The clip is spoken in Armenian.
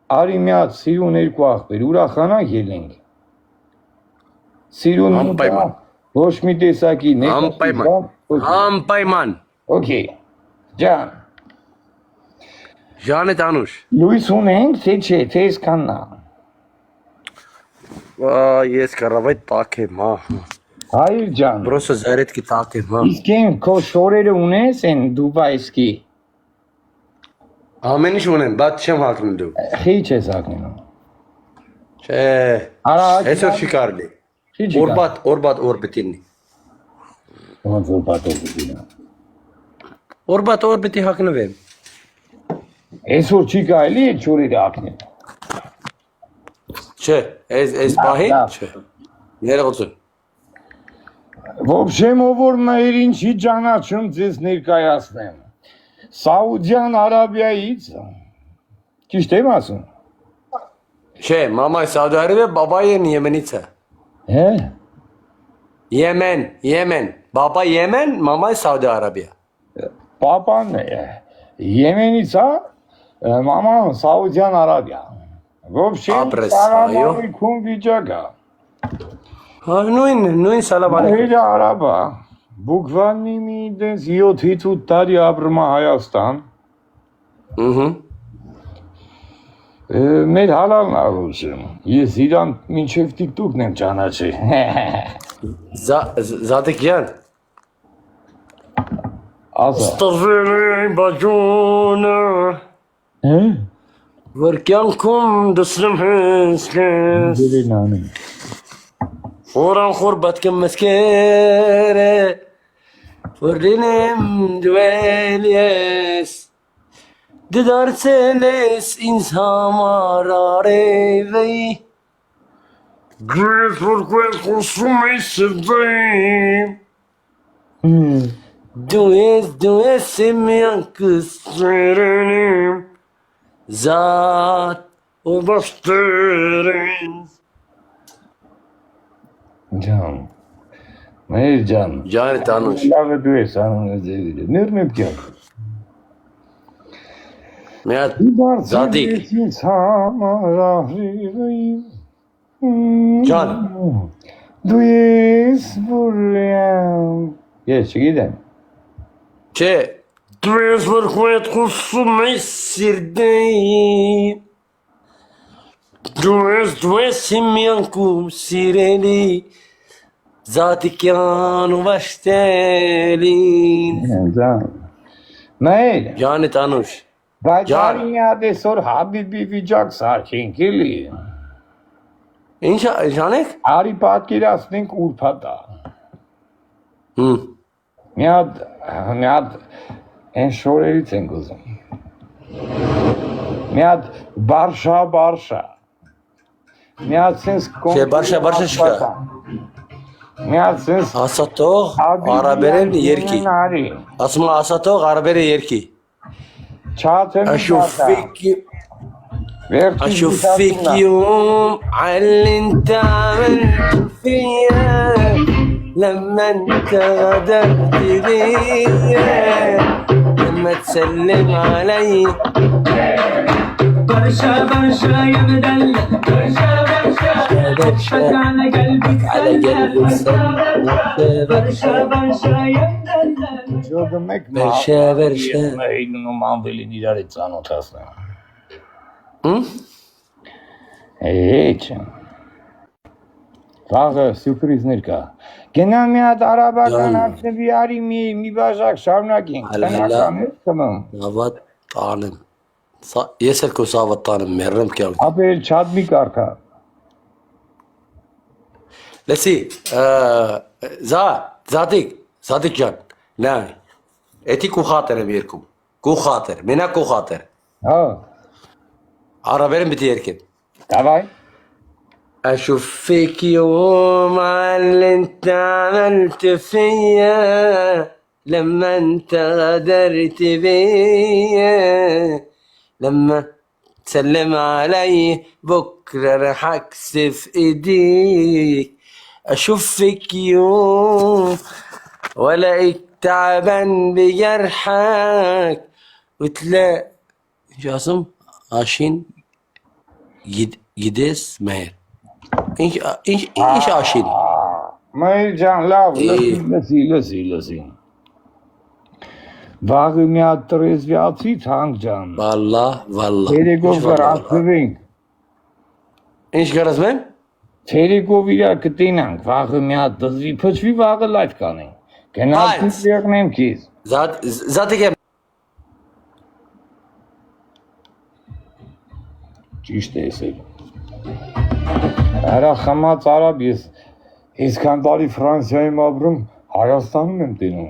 Արի մի հատ սիրուն երկու աղբեր, ուրախանանք ելենք։ Սիրուն Անպայման։ ոչ մի տեսակի Անպայման։ Okay, ջան։ Ջանետ Անուշ։ Լույս ունենք, թե չէ, թե այսքանն է։ Ես կարավայ տակ եմ, Հայր ջան։ Պրոսը զարետքի տակ եմ, Իսկ են քո շորերը ունես են Դուբայսկի։ Ամեն ինչ ունեմ, բայց չեմ հագնում դու։ Խիչ ես հագնում։ Չէ։ Այսօր չի կարելի։ Օրբաթ Ոնց օրբաթ։ Օրբաթի հագնվեմ։ Այսօր չի կարելի այդ շորերը հագնել։ Չէ, այս պահին չէ։ Ներողություն։ Ոբշեմ ով որ մայրին չի ճանաչում ձեզ ներկայացնեմ։ Սաուդյան Արաբիայից։ Ճիշտ եմ ասում։ Չէ, մամայ Սաուդի Արաբիա, բաբայեն Եմենից է։ Հե։ Եմեն, բաբա Եմեն, մամայ Սաուդի Արաբիա։ Պապան Եմենից է, մաման Սաուդյան Արաբիա։ Ոբշեմ սալամալիքում վիճակա։ Նույն սալամալիքում։ Հեյր Արաբա, բուկվալնի մի դες 7-8 տարի ապրում է Հայաստան։ Մեր հալալն աղուշում, ես իրան մինչև տիկտուկն եմ ճանաչել։ Զատիկ յան։ Ստվերի բաջոնը։ Որ կյանքում դսրեմ հեսքես։ Դերին անում։ Որան խոր բատկեմ մսկեր է, որ դինեմ դուել ես, դդարցել ես ինձ համար արևեի, գրեզ որ կուես խոսում ես սվդեի, դու ես իմյանքս ծերենիմ, զատ ու բաստեր ինձ, Ջան, մեր ջան, Ջան Տանուշ, լավ է դու ես անում ես ձևիրը, ներնեմ կյանք։ մի հատ Զադիկ, Ջան, դու ես բուրյամ, ես չգիտեմ։ չէ, դու ես որ քույտ խոսում ես սիրդեի, դու ես իմյանքում սիրելի, Զատիկյան ու վաշտելին։ Ջան, մեր։ Ջանի Տանուշ։ Բայց արի մի հատ այսօր Հաբիբի վիճակ սարքենք էլի։ Ինչ անենք։ Արի պատկերացնենք ուրբաթա։ Մի հատ այն շորերից ենք ուզում։ Մի հատ բարշա։ Մի հատ սենց Չէ, բարշա չկա։ Մի հատ սենց Ասատող արաբերեն երկի։ Ասում է ասատող արաբերը երկի։ أشوفك يوم على انت عملت فيا لما انت غدرت بيا لما تسلم علي برشا يا مدلع برشا على قلبي برشا يا مدلع برشا Էյ, վաղը սյուրպրիզներ կա։ Գնամ մի հատ արաբական ակնվի արի մի բաժակ շարունակենք, տնական ես կմում։ Ավատ տանեմ, ես էլ կոս ավատ տանեմ, մերրեմ կյանք։ Ապեր չատ մի կարկա։ Լեսի, Զադիկ ջան, նայ, էթի կուխատեր եմ երկում, կուխատեր, մենակ կուխատեր։ Հա։ عربين بتيركن طبعا اشوف فيك يوم على اللي انت عملت فيا لما انت غدرت بيا لما تسلم علي بكره رح اكسف ايديك اشوف فيك يوم والاقيك تعبان بجرحك وتلاقي جاسم عاشين Գիտես մեր։ Ինչ աշին։ Մեր ջան, լավ, լսի։ Վաղը մի հատ տրեզվիացի թանկ ջան։ Վալլա։ Երեկով կրացվենք։ Ինչ կարասմեմ։ Երեկով իրար կտենանք, վաղը մի հատ դզվի փչվի, վաղը լայվ կանենք։ Գնացինք եղնեմ քեզ։ Զատիկեմ։ Ճիշտ է էսել։ Արա խմած արաբ ես այսքան տարի Ֆրանսիայում ապրում, Հայաստանում եմ տենում։